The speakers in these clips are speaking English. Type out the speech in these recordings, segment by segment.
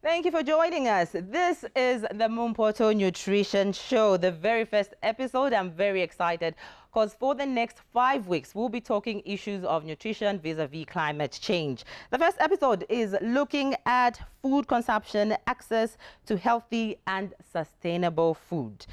Thank you for joining us. This is the MUMPOTO Nutrition Show, the very first episode. I'm very excited because for the next 5 weeks, we'll be talking issues of nutrition vis-a-vis climate change. The first episode is looking at food consumption, access to healthy and sustainable food.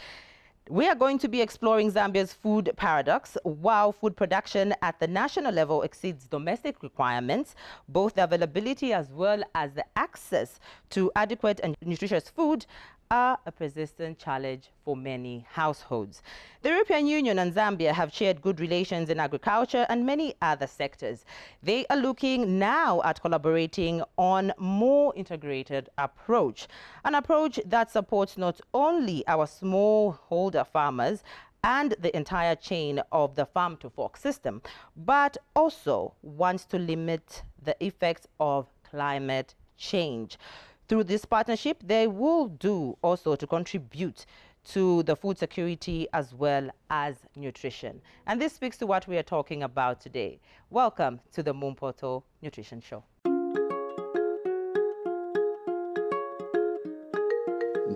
We are going to be exploring Zambia's food paradox. While food production at the national level exceeds domestic requirements, both the availability as well as the access to adequate and nutritious food are a persistent challenge for many households. The European Union and Zambia have shared good relations in agriculture and many other sectors. They are looking now at collaborating on more integrated approach, an approach that supports not only our smallholder farmers and the entire chain of the farm-to-fork system, but also wants to limit the effects of climate change. Through this partnership, they will do also to contribute to the food security as well as nutrition. And this speaks to what we are talking about today. Welcome to the MUMPOTO Nutrition Show.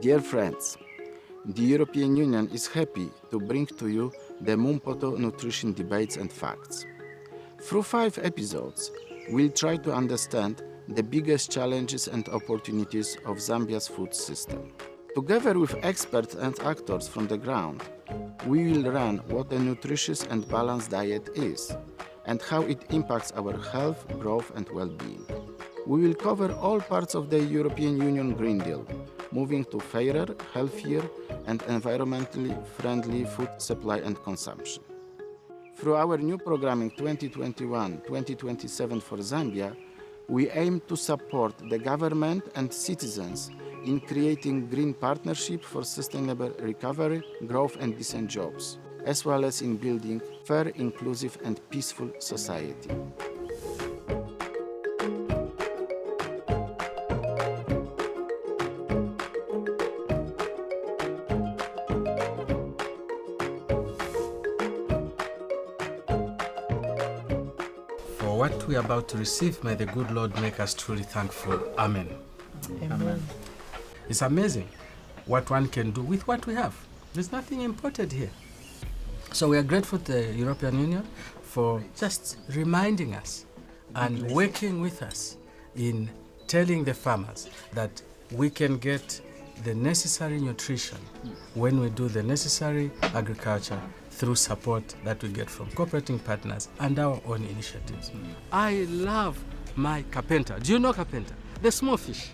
Dear friends, the European Union is happy to bring to you the MUMPOTO Nutrition Debates and Facts. Through 5 episodes, we'll try to understand the biggest challenges and opportunities of Zambia's food system. Together with experts and actors from the ground, we will learn what a nutritious and balanced diet is and how it impacts our health, growth and well-being. We will cover all parts of the European Union Green Deal, moving to fairer, healthier and environmentally friendly food supply and consumption. Through our new programming 2021-2027 for Zambia, we aim to support the government and citizens in creating green partnership for sustainable recovery, growth and decent jobs, as well as in building fair, inclusive and peaceful society. What we are about to receive, may the good Lord make us truly thankful. Amen. Amen. It's amazing what one can do with what we have. There's nothing imported here. So we are grateful to the European Union for just reminding us and working with us in telling the farmers that we can get the necessary nutrition when we do the necessary agriculture through support that we get from cooperating partners and our own initiatives. I love my carpenter. Do you know carpenter? The small fish.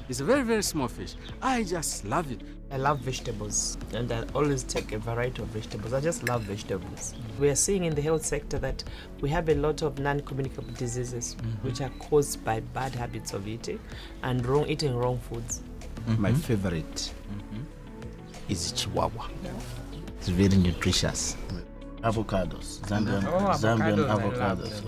It's a very, very small fish. I just love it. I love vegetables and I always take a variety of vegetables. I just love vegetables. We are seeing in the health sector that we have a lot of non-communicable diseases which are caused by bad habits of eating and eating wrong foods. My favorite is Chihuahua. It's very nutritious. Avocados, Zambian avocados.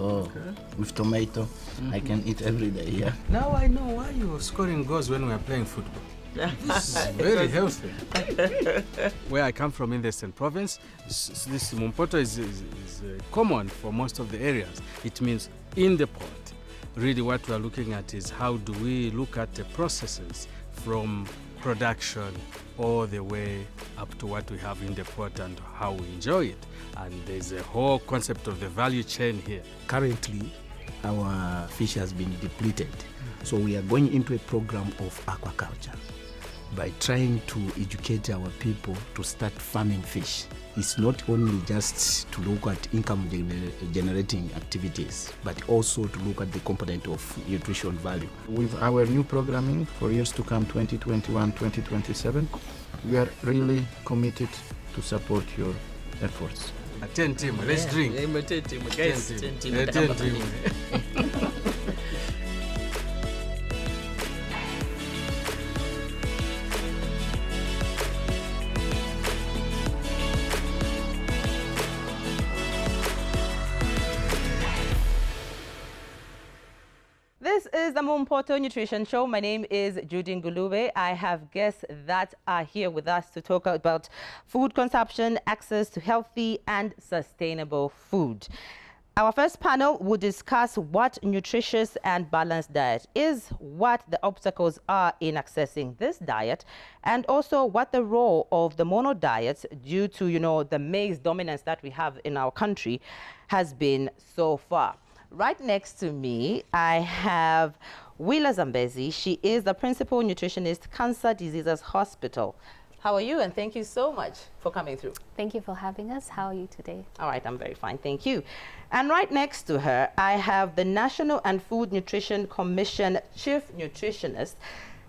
With tomato, I can eat every day. Yeah. Now I know why you were scoring goals when we were playing football. This is very healthy. Where I come from in the Eastern Province, this MUMPOTO is common for most of the areas. It means in the pot. Really what we are looking at is how do we look at the processes from production all the way up to what we have in the pot and how we enjoy it. And there's a whole concept of the value chain here. Currently, our fish has been depleted. So we are going into a program of aquaculture by trying to educate our people to start farming fish. It's not only just to look at income generating activities, but also to look at the component of nutrition value. With our new programming for years to come, 2021-2027, we are really committed to support your efforts. Attend team, let's drink. Guys, 10 team. This is the MUMPOTO Nutrition Show. My name is Judy Ngulube. I have guests that are here with us to talk about food consumption, access to healthy and sustainable food. Our first panel will discuss what nutritious and balanced diet is, what the obstacles are in accessing this diet, and also what the role of the mono diets, due to, the maize dominance that we have in our country, has been so far. Right next to me, I have Willa Zambezi. She is the principal nutritionist, Cancer Diseases Hospital. How are you? And thank you so much for coming through. Thank you for having us. How are you today? All right, I'm very fine, thank you. And right next to her, I have the National and Food Nutrition Commission Chief Nutritionist,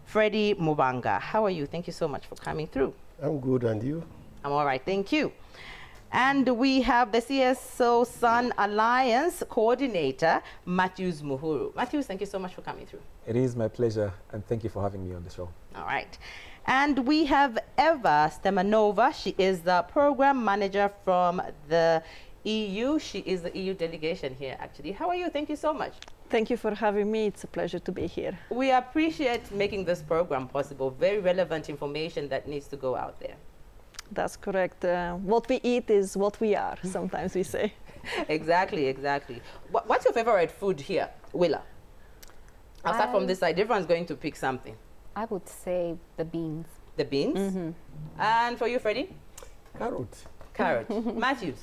Freddie Mubanga. How are you? Thank you so much for coming through. I'm good, and you? I'm all right, thank you. And we have the CSO Sun Alliance Coordinator, Matthews Muhuru. Matthews, thank you so much for coming through. It is my pleasure, and thank you for having me on the show. All right. And we have Eva Stemanova. She is the program manager from the EU. She is the EU delegation here, actually. How are you? Thank you so much. Thank you for having me. It's a pleasure to be here. We appreciate making this program possible. Very relevant information that needs to go out there. That's correct. What we eat is what we are, sometimes we say. Exactly, exactly. What's your favorite food here, Willa? I'll start from this side. Everyone's going to pick something. I would say the beans. The beans? Mm-hmm. And for you, Freddie? Carrot. Carrot. Matthews?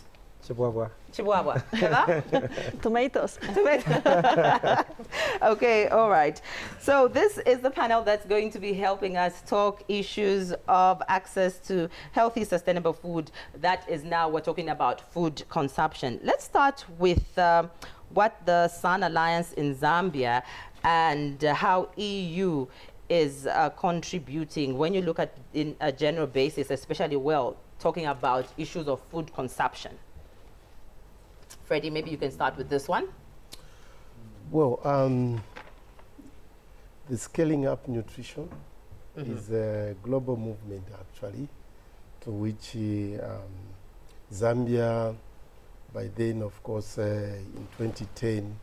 Chihuahua. Chihuahua. Eva? Tomatoes. Okay, all right. So this is the panel that's going to be helping us talk issues of access to healthy, sustainable food. That is now we're talking about food consumption. Let's start with what the Sun Alliance in Zambia and how EU is contributing when you look at in a general basis, especially talking about issues of food consumption. Freddie, maybe you can start with this one. Well, the scaling up nutrition is a global movement, actually, to which Zambia, by then, of course, in 2010,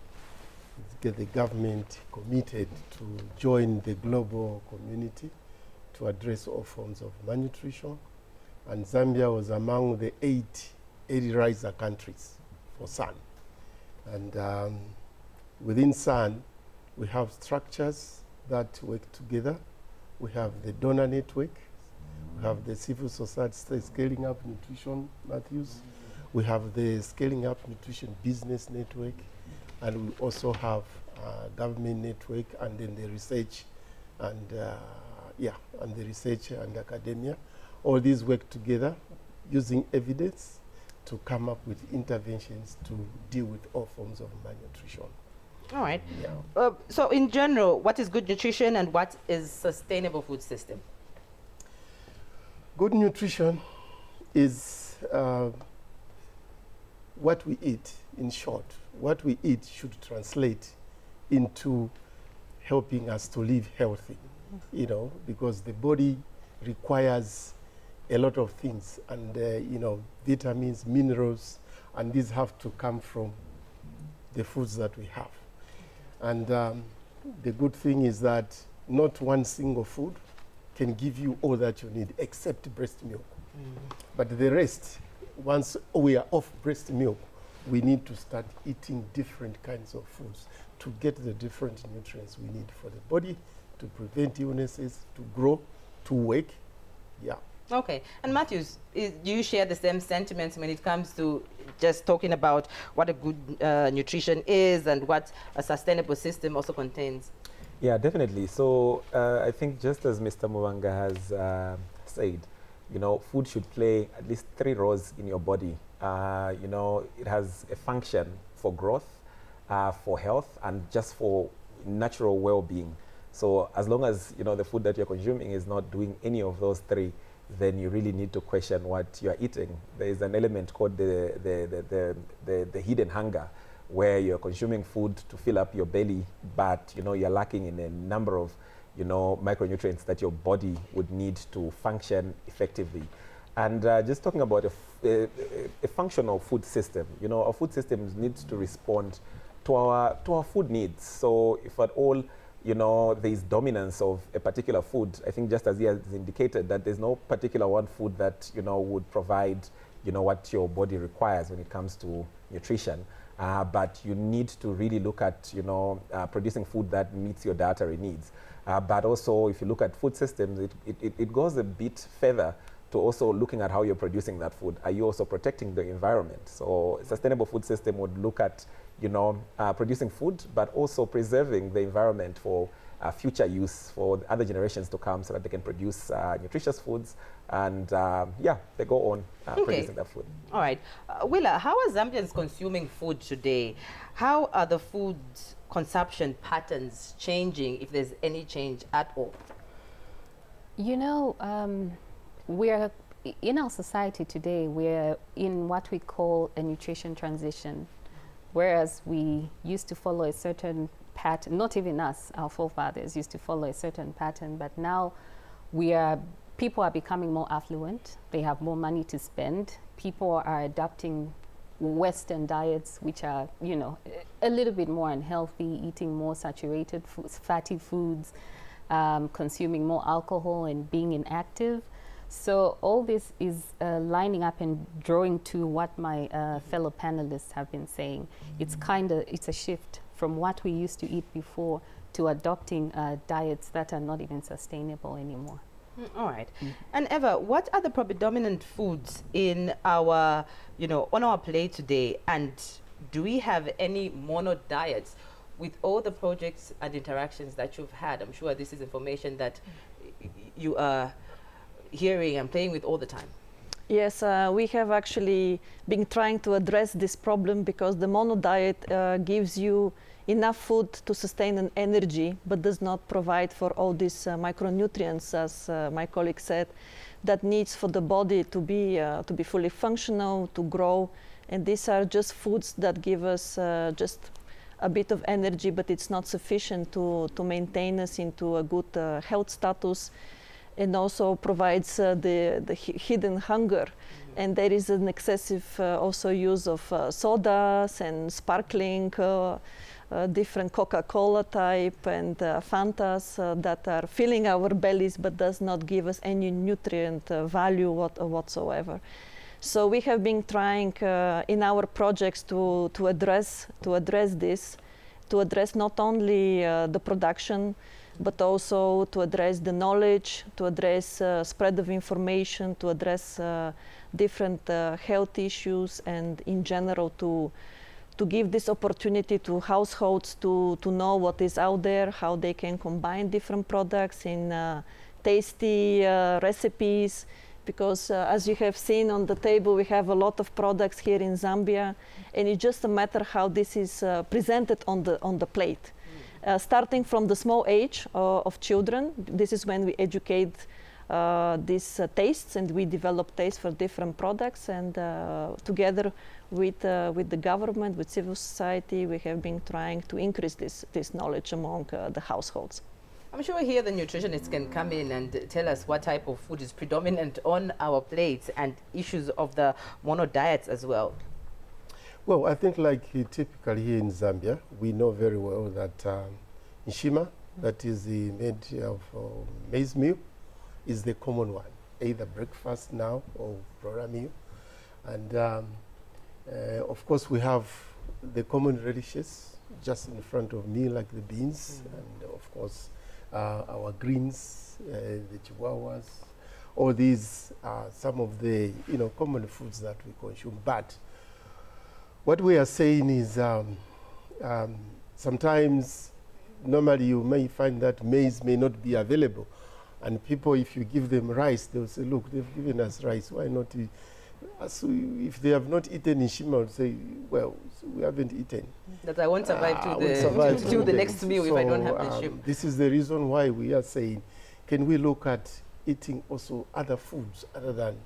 the government committed to join the global community to address all forms of malnutrition. And Zambia was among the eight riser countries for SAN. And within SAN, we have structures that work together. We have the donor network. We have the civil society scaling up nutrition, Matthews. We have the scaling up nutrition business network. And we also have government network, and then the research and and the research and academia. All these work together using evidence to come up with interventions to deal with all forms of malnutrition. All right. Yeah. So in general, what is good nutrition and what is sustainable food system? Good nutrition is what we eat, in short. What we eat should translate into helping us to live healthy, because the body requires a lot of things, and vitamins, minerals, and these have to come from the foods that we have. And the good thing is that not one single food can give you all that you need except breast milk. But the rest, once we are off breast milk, we need to start eating different kinds of foods to get the different nutrients we need for the body, to prevent illnesses, to grow, to work. Yeah. Okay. And Matthews, do you share the same sentiments when it comes to just talking about what a good nutrition is and what a sustainable system also contains? Yeah, definitely. So I think just as Mr. Mubanga has said, food should play at least 3 roles in your body. It has a function for growth, for health, and just for natural well-being. So as long as the food that you're consuming is not doing any of those 3, then you really need to question what you're eating. There is an element called the hidden hunger, where you're consuming food to fill up your belly, but you're lacking in a number of micronutrients that your body would need to function effectively. And just talking about a functional food system, our food system needs to respond to our food needs. So if at all there is dominance of a particular food, I think just as he has indicated that there's no particular one food that would provide what your body requires when it comes to nutrition. but you need to really look at, you know, producing food that meets your dietary needs. But also, if you look at food systems, it goes a bit further to also looking at how you're producing that food. Are you also protecting the environment? So a sustainable food system would look at, you know, producing food, but also preserving the environment for future use for the other generations to come, so that they can produce nutritious foods, and yeah, they go on producing that food. All right. Willa, how are Zambians consuming food today? How are the food consumption patterns changing, if there's any change at all? You know, we're in our society today, we're in what we call a nutrition transition, whereas we used to follow a certain pattern, not even us, our forefathers used to follow a certain pattern, but now people are becoming more affluent, they have more money to spend, people are adopting Western diets, which are, you know, a little bit more unhealthy, eating more saturated foods, fatty foods, consuming more alcohol and being inactive. So all this is lining up and drawing to what my fellow panelists have been saying. It's a shift from what we used to eat before to adopting diets that are not even sustainable anymore. All right. And Eva, what are the predominant foods in our, you know, on our plate today? And do we have any mono diets? With all the projects and interactions that you've had, I'm sure this is information that you are hearing and playing with all the time. Yes, we have actually been trying to address this problem, because the mono diet gives you enough food to sustain an energy, but does not provide for all these micronutrients, as my colleague said, that needs for the body to be fully functional, to grow. And these are just foods that give us just a bit of energy, but it's not sufficient to maintain us into a good health status, and also provides the hidden hunger. And there is an excessive also use of sodas and sparkling, different Coca-Cola type and Fantas that are filling our bellies, but does not give us any nutrient value whatsoever. So we have been trying in our projects to address this, to address not only the production, but also to address the knowledge, to address spread of information, to address different health issues, and in general to give this opportunity to households to know what is out there, how they can combine different products in tasty recipes. Because as you have seen on the table, we have a lot of products here in Zambia, and it's just a matter how this is presented on the plate. Starting from the small age of children, this is when we educate these tastes, and we develop tastes for different products, and together with the government, with civil society, we have been trying to increase this knowledge among the households. I'm sure here the nutritionists can come in and tell us what type of food is predominant on our plates and issues of the mono diets as well. Well, I think like typically here in Zambia, we know very well that nshima, that is the made of maize meal, is the common one, either breakfast now or brora meal. And of course we have the common radishes just in front of me, like the beans, and of course our greens, the chihuahuas. All these are some of the common foods that we consume. But what we are saying is sometimes, normally you may find that maize may not be available. And people, if you give them rice, they'll say, look, they've given us rice, why not? So if they have not eaten nshima, I would say, well, so we haven't eaten. That I won't survive to the next meal if I don't have nshima. This is the reason why we are saying, can we look at eating also other foods other than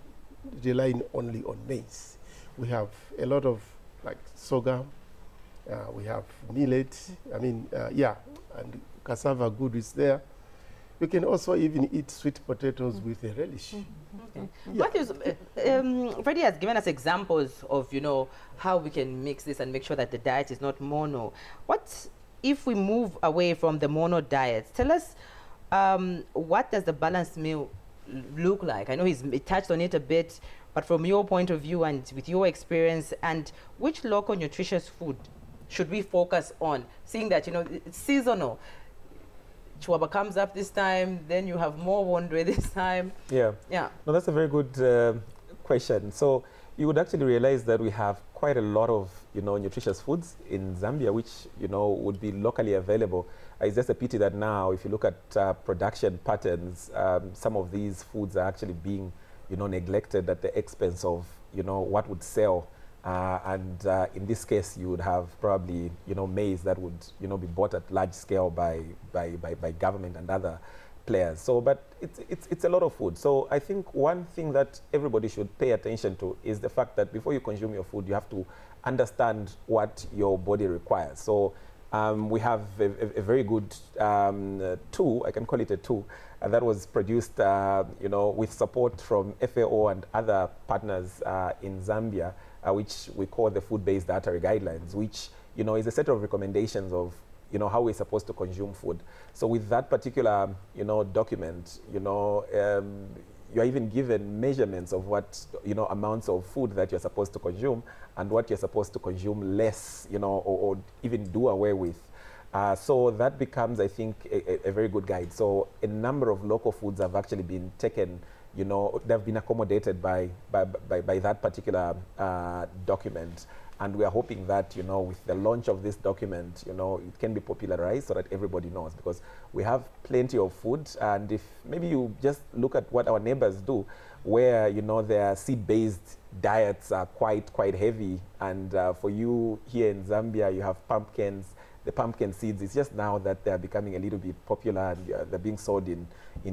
relying only on maize? We have a lot of like sorghum, we have millet, and cassava good is there. We can also even eat sweet potatoes with a relish. Okay. Yeah. Freddie has given us examples of, how we can mix this and make sure that the diet is not mono. What if we move away from the mono diets? Tell us, what does the balanced meal look like? I know he touched on it a bit. But from your point of view and with your experience, and which local nutritious food should we focus on, seeing that, you know, it's seasonal? Chwaba comes up this time, then you have more Wondre this time. Yeah. Yeah. No, that's a very good question. So you would actually realize that we have quite a lot of, you know, nutritious foods in Zambia, which, you know, would be locally available. It's just a pity that now, if you look at production patterns, some of these foods are actually being, you know, neglected at the expense of, you know, what would sell. And in this case, you would have probably, you know, maize that would, you know, be bought at large scale by government and other players. So, but it's a lot of food. So I think one thing that everybody should pay attention to is the fact that before you consume your food, you have to understand what your body requires. So we have a very good tool, I can call it a tool, that was produced, you know, with support from FAO and other partners in Zambia, which we call the food-based dietary guidelines, which, you know, is a set of recommendations of, you know, how we're supposed to consume food. So with that particular, you know, document, you know, you're even given measurements of what, you know, amounts of food that you're supposed to consume and what you're supposed to consume less, you know, or even do away with. So that becomes, I think, a very good guide. So a number of local foods have actually been taken, you know, they've been accommodated by that particular document. And we are hoping that, you know, with the launch of this document, you know, it can be popularized so that everybody knows, because we have plenty of food. And if maybe you just look at what our neighbors do, where, you know, their seed-based diets are quite heavy. And for you here in Zambia, you have pumpkins, the pumpkin seeds. It's just now that they're becoming a little bit popular and they're being sold in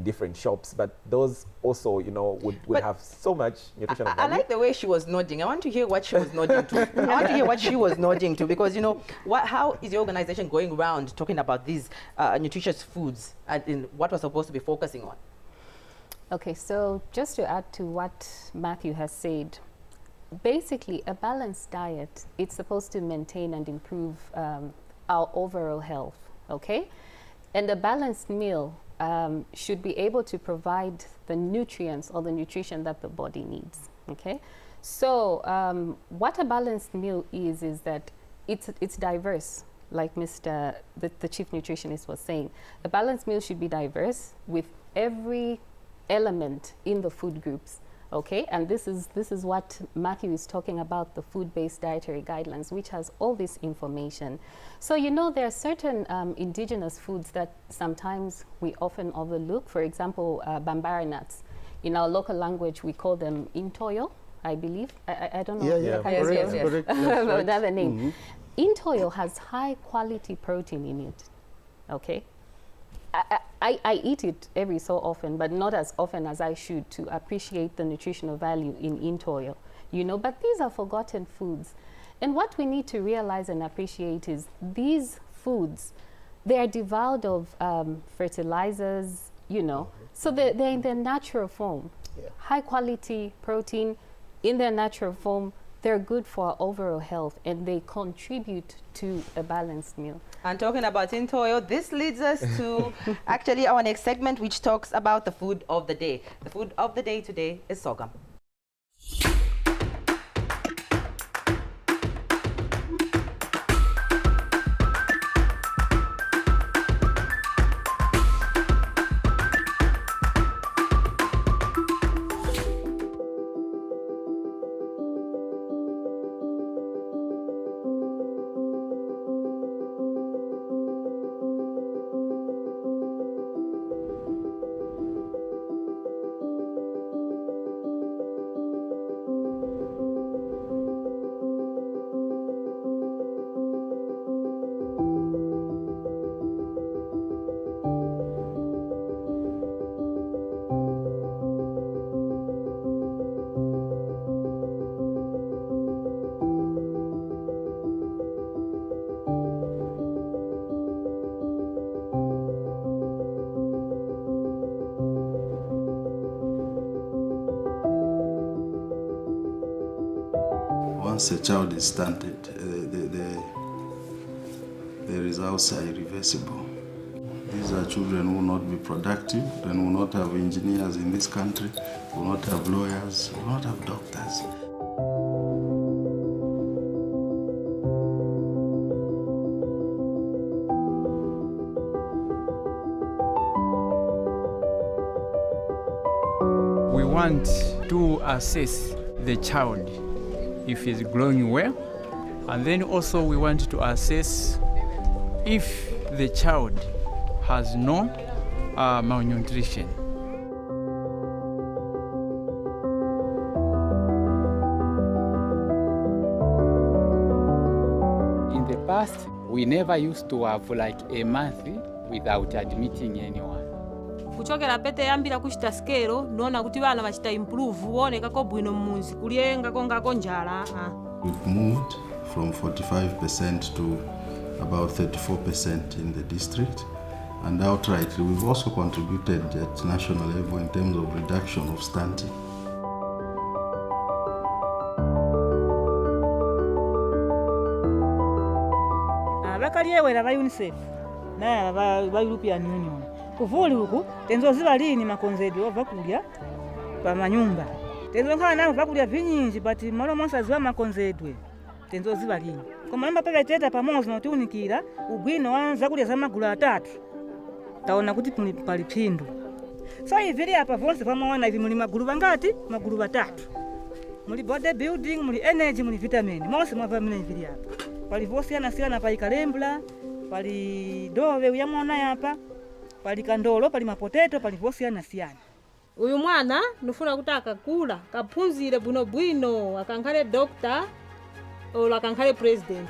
different shops. But those also, you know, would have so much nutritional value. I like the way she was nodding. I want to hear what she was nodding to. I want to hear what she was nodding to, because, you know, how is your organization going around talking about these nutritious foods and in what we're supposed to be focusing on? Okay, so just to add to what Matthew has said, basically a balanced diet, it's supposed to maintain and improve our overall health, okay? And a balanced meal should be able to provide the nutrients or the nutrition that the body needs, okay? So what a balanced meal is that it's diverse, like the chief nutritionist was saying. A balanced meal should be diverse with every element in the food groups. Okay, and this is what Matthew is talking about, the food-based dietary guidelines, which has all this information. So, you know, there are certain indigenous foods that sometimes we often overlook. For example, bambara nuts. In our local language, we call them intoyo, I believe. I don't know. Yeah, correct. Another name. Intoyo has high-quality protein in it. Okay. I eat it every so often, but not as often as I should, to appreciate the nutritional value in intoyo, you know, but these are forgotten foods. And what we need to realize and appreciate is these foods, they are devoid of fertilizers, you know, so they're in their natural form. Yeah. High quality protein in their natural form, they're good for our overall health, and they contribute to a balanced meal. And talking about intoyo, this leads us to actually our next segment, which talks about the food of the day. The food of the day today is sorghum. Once a child is stunted, the results are irreversible. These are children who will not be productive, then will not have engineers in this country, will not have lawyers, will not have doctors. We want to assess the child if he's growing well, and then also we want to assess if the child has no malnutrition. In the past, we never used to have like a month without admitting anyone. Kuchokera pete yambira kuchita skero noona kuti vana vachita improve uoneka ko bwino mmunzi kulienga kongako njala. We've moved from 45% to about 34% in the district, and outrightly we've also contributed at national level in terms of reduction of stunting. Abakaliewera ba UNICEF na ba European Union kuvuli huku tenzoziva lini makonzedwe ova kulya pa manyumba tenzonkhala nawo vakulya vinyinji but malo monse aziwa makonzedwe tenzoziva lini koma amba paka teta pamozi notiunikira ubwino wa zakulya za magulu atatu taona kuti pali phindu so ivili apa vonse pamaona ivi muli magulu vangati magulu vatatu muli body building muli energy muli vitamin monse mwava mine ivili apa pali vosiyana pali kalembla pali dove uyamona yapa pali kandolo pali mapoteto pali vosiyana. Uyu mwana nufuna kuti akakula kaphunzire bwino akankhale doctor or akankhale president.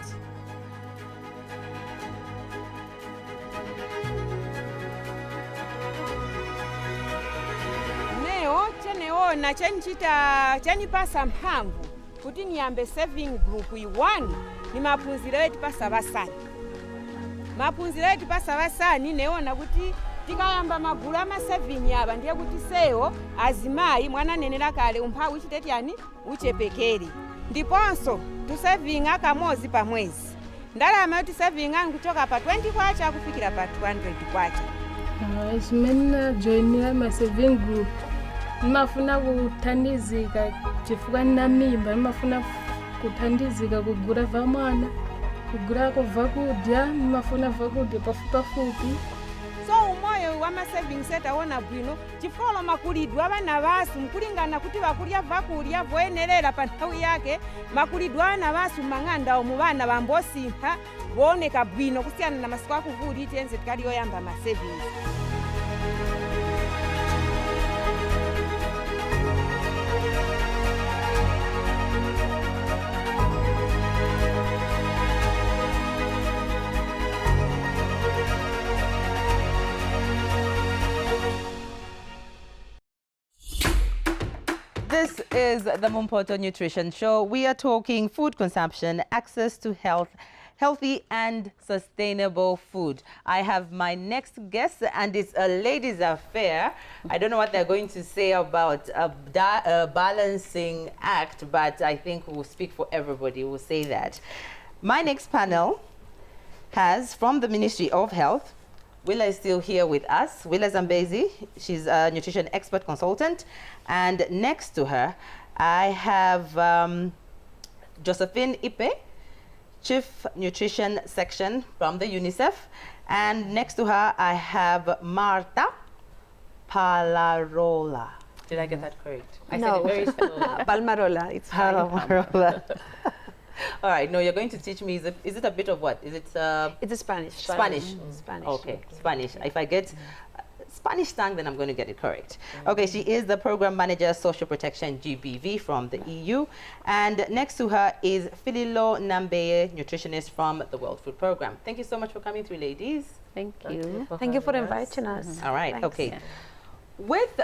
Neo cheneona chanchita chanipasa mphamvu kuti niyambe saving group 1 ni maphunziro etipasa vasani. Maphunziro etipasa vasani neona kuti tikayamba magulu ama-7 aba ndiye kuti sewo azimayi mwana nenera kale umphawi uchiteti yani uchepekere ndiponso tusevinga kamozi pa mwezi ndalama yoti sevinga nkuchoka pa 20 kwacha kufikira pa 200 kwacha. Zimene joinira ma saving group nimafuna kuthandizika chifukwa nina mimba nimafuna kuthandizika kugula va mwana kugulako vakudya nimafuna vakudya pafupi. So umoyo wa ma-saving set awona bwino chifukwa makulidwe abana basu mkulingana kuti bakulya vakulya voenerera pa nthawi yake makulidwe ana basu mang'anda mu bana bambosintha booneka bwino kusiyana na masiku akuvuli tenze tikali yoyamba ma-saving. This is the MUMPOTO Nutrition Show. We are talking food consumption, access to healthy and sustainable food. I have my next guest, and it's a ladies' affair. I don't know what they're going to say about a balancing act, but I think we'll speak for everybody. We'll say that. My next panel has, from the Ministry of Health, Willa is still here with us. Willa Zambezi, she's a nutrition expert consultant. And next to her, I have Josephine Ipe, Chief Nutrition Section from the UNICEF. And next to her, I have Marta Palarola. Did I get that correct? I No. said it very slowly. Palmarola, it's fine. Palmarola. All right, no, you're going to teach me, is it a bit of what? Is it? It's a Spanish. Spanish. Spanish. Okay, Spanish. If I get Spanish tongue, then I'm going to get it correct. Okay, she is the Program Manager, Social Protection, GBV from the EU. And next to her is Fililo Nambeye, nutritionist from the World Food Program. Thank you so much for coming through, ladies. Thank you. Thank you for inviting us. All right, Thanks. okay. With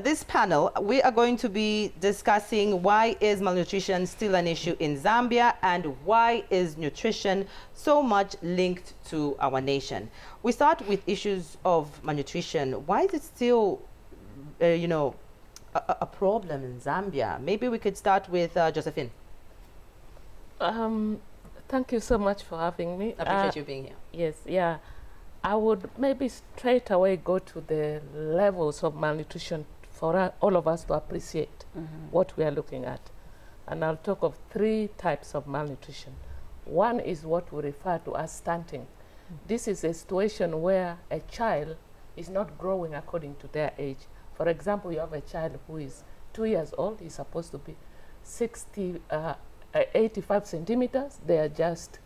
this panel, we are going to be discussing why is malnutrition still an issue in Zambia and why is nutrition so much linked to our nation. We start with issues of malnutrition. Why is it still, a problem in Zambia? Maybe we could start with Josephine. Thank you so much for having me. I appreciate you being here. Yes, yeah. I would maybe straight away go to the levels of malnutrition for all of us to appreciate what we are looking at. And I'll talk of 3 types of malnutrition. One is what we refer to as stunting. This is a situation where a child is not growing according to their age. For example, you have a child who is 2 years old, he's supposed to be 85 centimeters, they are just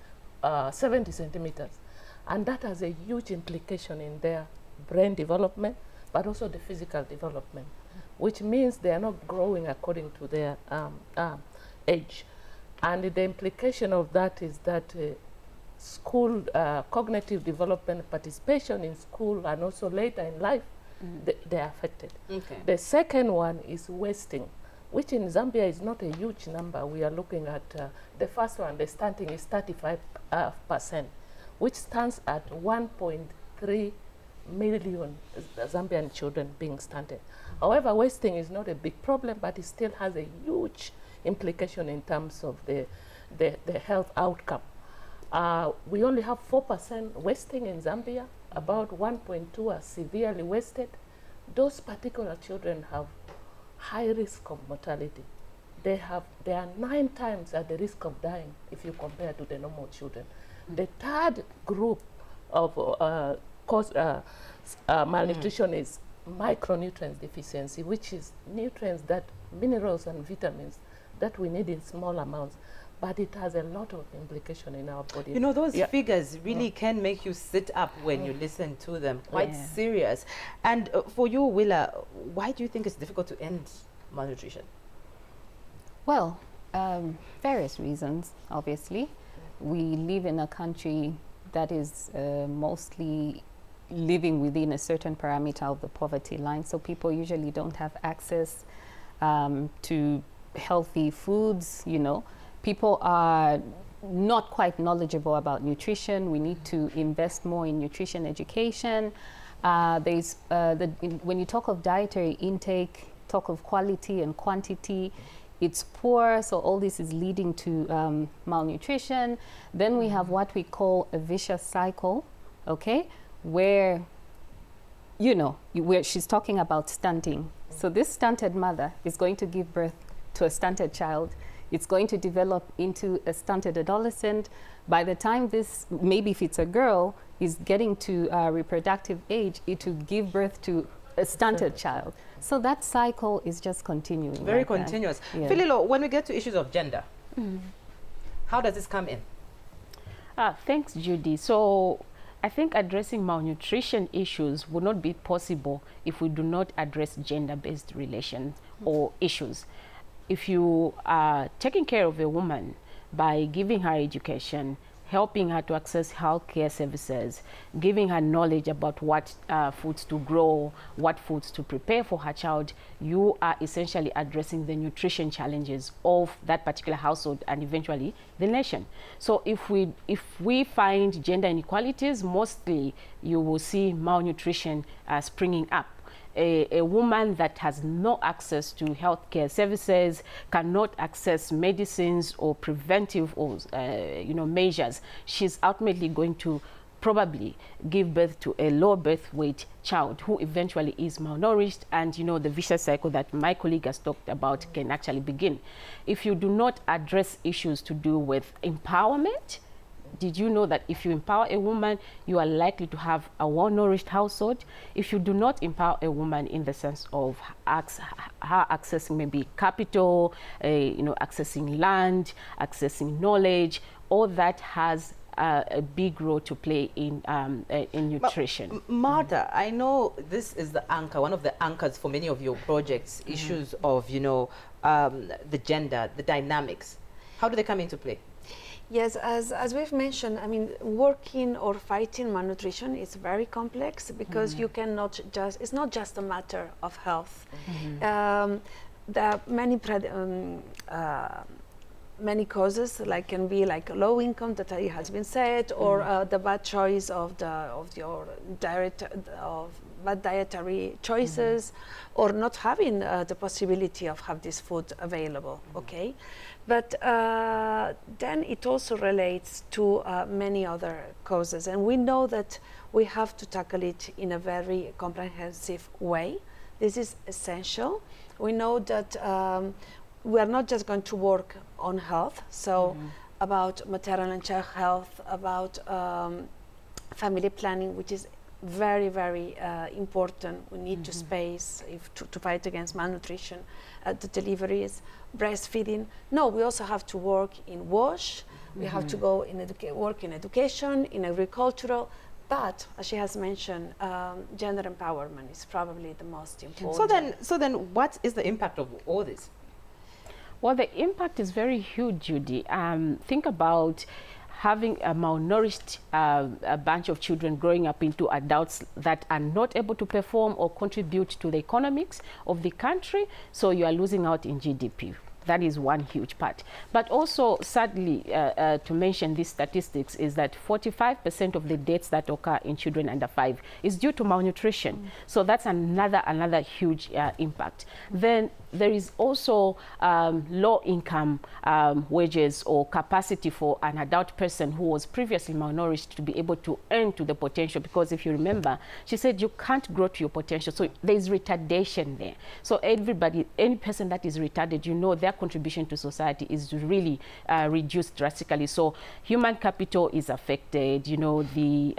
70 centimeters. And that has a huge implication in their brain development, but also the physical development, which means they are not growing according to their age. And the implication of that is that school cognitive development, participation in school, and also later in life, they are affected. Okay. The second one is wasting, which in Zambia is not a huge number. We are looking at the first one, the stunting is 35%, which stands at 1.3 million Zambian children being stunted. However, wasting is not a big problem, but it still has a huge implication in terms of the health outcome. We only have 4% wasting in Zambia. About 1.2 are severely wasted. Those particular children have high risk of mortality. They are 9 times at the risk of dying if you compare to the normal children. The third group of malnutrition is micronutrients deficiency, which is nutrients, that minerals and vitamins that we need in small amounts, but it has a lot of implication in our body. You know, those figures really can make you sit up when you listen to them. Quite serious. And for you, Willa, why do you think it's difficult to end malnutrition? Well, various reasons, obviously. We live in a country that is mostly living within a certain parameter of the poverty line, so people usually don't have access to healthy foods, you know. People are not quite knowledgeable about nutrition. We need to invest more in nutrition education. When you talk of dietary intake, talk of quality and quantity, it's poor, so all this is leading to malnutrition. Then we have what we call a vicious cycle, okay, where, you know, where she's talking about stunting. So this stunted mother is going to give birth to a stunted child. It's going to develop into a stunted adolescent. By the time this, maybe if it's a girl, is getting to reproductive age, it will give birth to a stunted child. So that cycle is just continuing. Very like continuous. Yeah. Fililo, when we get to issues of gender, how does this come in? Thanks, Judy. So I think addressing malnutrition issues would not be possible if we do not address gender-based relations or issues. If you are taking care of a woman by giving her education, helping her to access healthcare services, giving her knowledge about what foods to grow, what foods to prepare for her child, you are essentially addressing the nutrition challenges of that particular household and eventually the nation. So if we find gender inequalities, mostly you will see malnutrition springing up. A woman that has no access to healthcare services, cannot access medicines or preventive or measures, she's ultimately going to probably give birth to a low birth weight child who eventually is malnourished, and the vicious cycle that my colleague has talked about can actually begin. If you do not address issues to do with empowerment, did you know that if you empower a woman, you are likely to have a well-nourished household? If you do not empower a woman in the sense of her accessing maybe capital, accessing land, accessing knowledge, all that has a big role to play in nutrition. Martha, I know this is the anchor, one of the anchors for many of your projects, issues of, the gender, the dynamics. How do they come into play? Yes, as we've mentioned, I mean, working or fighting malnutrition is very complex because you cannot just, it's not just a matter of health. There are many causes, like can be like low income that has been said, or the bad choice of your bad dietary choices, or not having the possibility of have this food available. Okay. But then it also relates to many other causes, and we know that we have to tackle it in a very comprehensive way. This is essential. We know that we are not just going to work on health, so about maternal and child health, about family planning, which is very, very important. We need to space to fight against malnutrition at the deliveries, breastfeeding. No, we also have to work in WASH. We have to go in work in education, in agricultural. But as she has mentioned, gender empowerment is probably the most important. So then, what is the impact of all this? Well, the impact is very huge, Judy. Think about having a malnourished a bunch of children growing up into adults that are not able to perform or contribute to the economics of the country, so you are losing out in GDP. That is one huge part. But also, sadly, to mention these statistics, is that 45% of the deaths that occur in children under 5 is due to malnutrition. So that's another huge impact. Then there is also low income wages or capacity for an adult person who was previously malnourished to be able to earn to the potential, because if you remember, she said you can't grow to your potential. So there's retardation there. So everybody, any person that is retarded, you know, their contribution to society is really reduced drastically. So human capital is affected, you know, the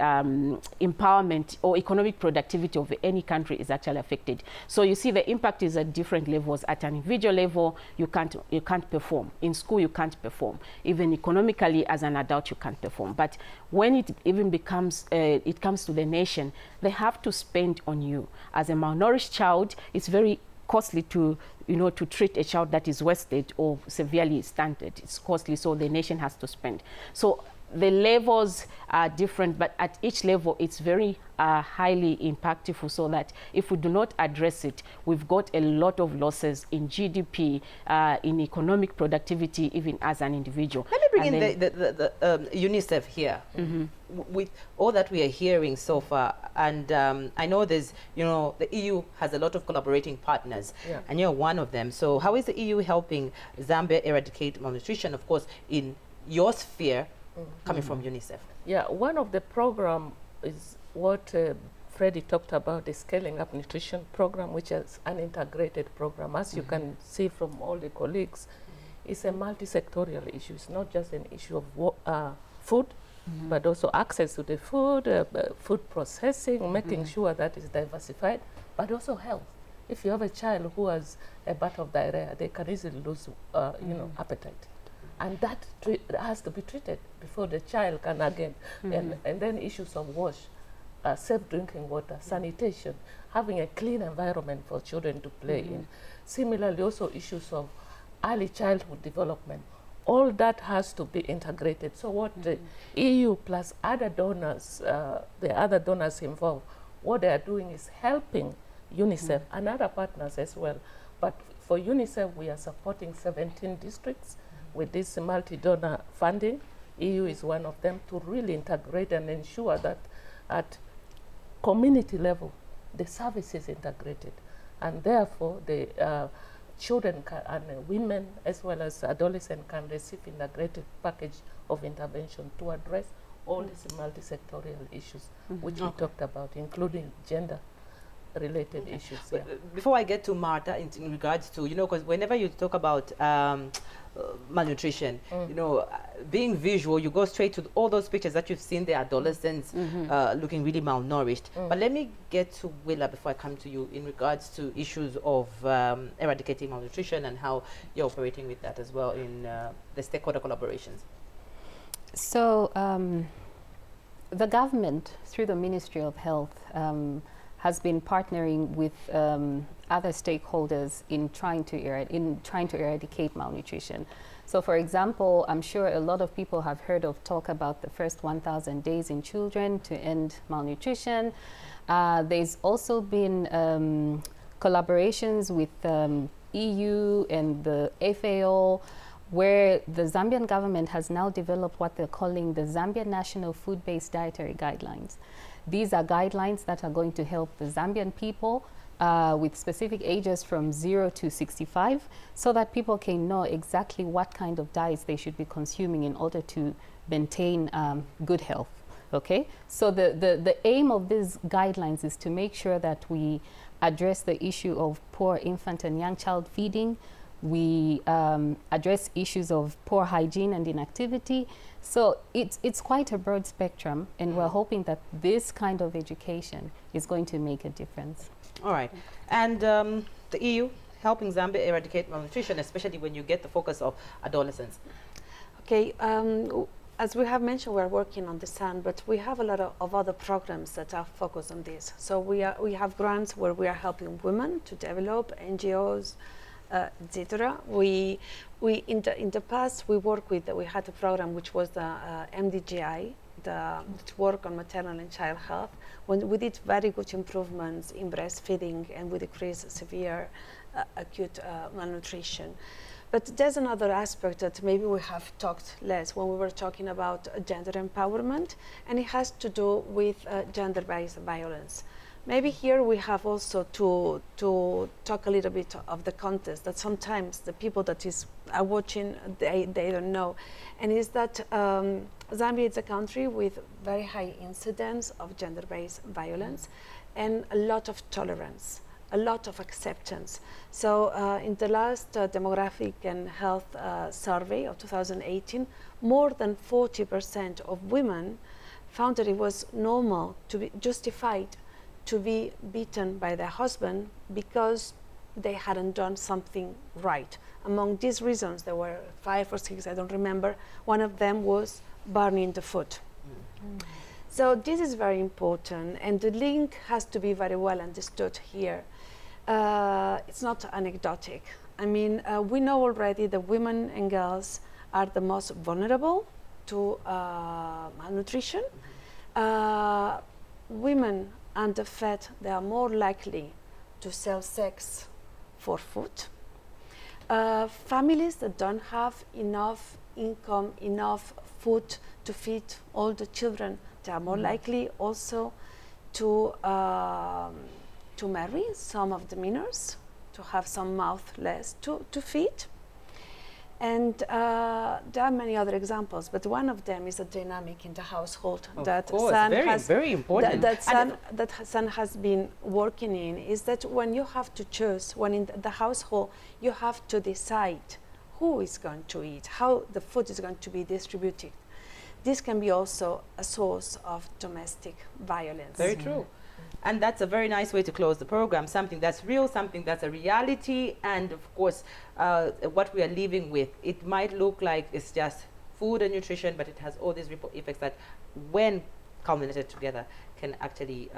empowerment or economic productivity of any country is actually affected. So you see the impact is at different levels. At an individual level, you can't perform. In school, you can't perform. Even economically, as an adult, you can't perform. But when it even becomes, it comes to the nation, they have to spend on you. As a malnourished child, it's very costly to, you know, to treat a child that is wasted or severely stunted. It's costly, so the nation has to spend. So the levels are different, but at each level, it's very highly impactful, so that if we do not address it, we've got a lot of losses in GDP, in economic productivity, even as an individual. Let me bring in the UNICEF here. With all that we are hearing so far, and I know there's, you know, the EU has a lot of collaborating partners, and you're one of them. So how is the EU helping Zambia eradicate malnutrition, of course, in your sphere, coming from UNICEF? Yeah, one of the program is what Freddie talked about, the Scaling Up Nutrition Program, which is an integrated program. As you can see from all the colleagues, it's a multi-sectorial issue. It's not just an issue of food, but also access to the food, food processing, making sure that it's diversified, but also health. If you have a child who has a bout of diarrhea, they can easily lose, you know, appetite. And that has to be treated before the child can again. And then issues of wash, safe drinking water, sanitation, having a clean environment for children to play in. Similarly, also issues of early childhood development. All that has to be integrated. So what the EU plus other donors, the other donors involved, what they are doing is helping UNICEF and other partners as well. But for UNICEF, we are supporting 17 districts with this multi-donor funding. EU is one of them, to really integrate and ensure that at community level, the service is integrated. And therefore, the children and women, as well as adolescents, can receive integrated package of intervention to address all these multi-sectorial issues, which we talked about, including gender-related issues. Before I get to Martha, in regards to, you know, because whenever you talk about malnutrition, you know, being visual, you go straight to all those pictures that you've seen, the adolescents looking really malnourished. But let me get to Willa before I come to you in regards to issues of eradicating malnutrition and how you're operating with that as well in the stakeholder collaborations. So the government, through the Ministry of Health, has been partnering with other stakeholders in trying to eradicate malnutrition. So, for example, I'm sure a lot of people have heard of talk about the first 1,000 days in children to end malnutrition. There's also been collaborations with EU and the FAO, where the Zambian government has now developed what they're calling the Zambian National Food-Based Dietary Guidelines. These are guidelines that are going to help the Zambian people with specific ages from 0 to 65, so that people can know exactly what kind of diets they should be consuming in order to maintain good health Okay, so the aim of these guidelines is to make sure that we address the issue of poor infant and young child feeding. We address issues of poor hygiene and inactivity. So it's quite a broad spectrum, and we're hoping that this kind of education is going to make a difference. All right. And the EU helping Zambia eradicate malnutrition, especially when you get the focus of adolescents. Okay, as we have mentioned, we're working on the sun, but we have a lot of other programs that are focused on this. So we have grants where we are helping women to develop, NGOs, etc. We in the past we had a program which was the MDGI, the work on maternal and child health, when we did very good improvements in breastfeeding and we decreased severe acute malnutrition. But there's another aspect that maybe we have talked less when we were talking about gender empowerment, and it has to do with gender-based violence. Maybe here we have also to talk a little bit of the context that sometimes the people that are watching, they don't know. And is that Zambia is a country with very high incidence of gender-based violence and a lot of tolerance, a lot of acceptance. So in the last demographic and health survey of 2018, more than 40% of women found that it was normal to be justified to be beaten by their husband because they hadn't done something right. Among these reasons, there were 5 or 6, I don't remember. One of them was burning the food. So this is very important, and the link has to be very well understood here. It's not anecdotic. I mean, we know already that women and girls are the most vulnerable to malnutrition. Women underfed, they are more likely to sell sex for food. Families that don't have enough income, enough food to feed all the children, they are more likely also to marry some of the minors, to have some mouth less to feed. And there are many other examples, but one of them is a dynamic in the household that very important. That San has been working in, is that when you have to choose, when in the household you have to decide who is going to eat, how the food is going to be distributed. This can be also a source of domestic violence. Very true. And that's a very nice way to close the program, something that's real, something that's a reality, and of course, what we are living with. It might look like it's just food and nutrition, but it has all these ripple effects that, when culminated together, can actually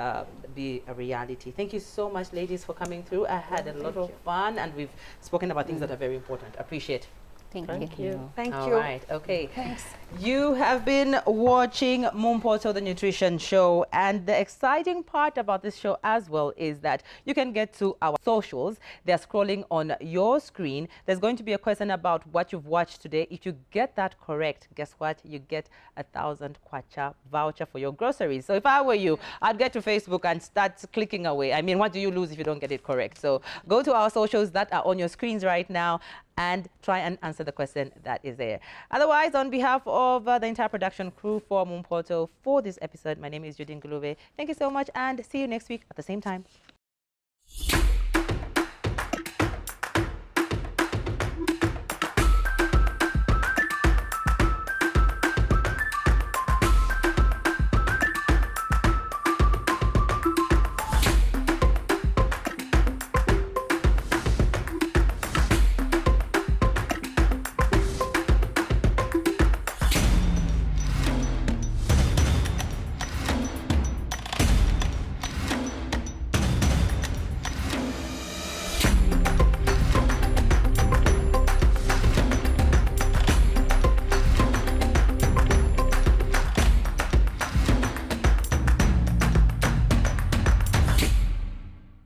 be a reality. Thank you so much, ladies, for coming through. I had a lot of fun, and we've spoken about things that are very important. Appreciate it. Thank you. Thank you. All right, okay. Thanks. You have been watching MUMPOTO the Nutrition Show, and the exciting part about this show as well is that you can get to our socials. They're scrolling on your screen. There's going to be a question about what you've watched today. If you get that correct, guess what? You get 1,000 kwacha voucher for your groceries. So if I were you, I'd get to Facebook and start clicking away. I mean, what do you lose if you don't get it correct? So go to our socials that are on your screens right now and try and answer the question that is there. Otherwise, on behalf of the entire production crew for MUMPOTO for this episode, my name is Judy Ngulube. Thank you so much, and see you next week at the same time.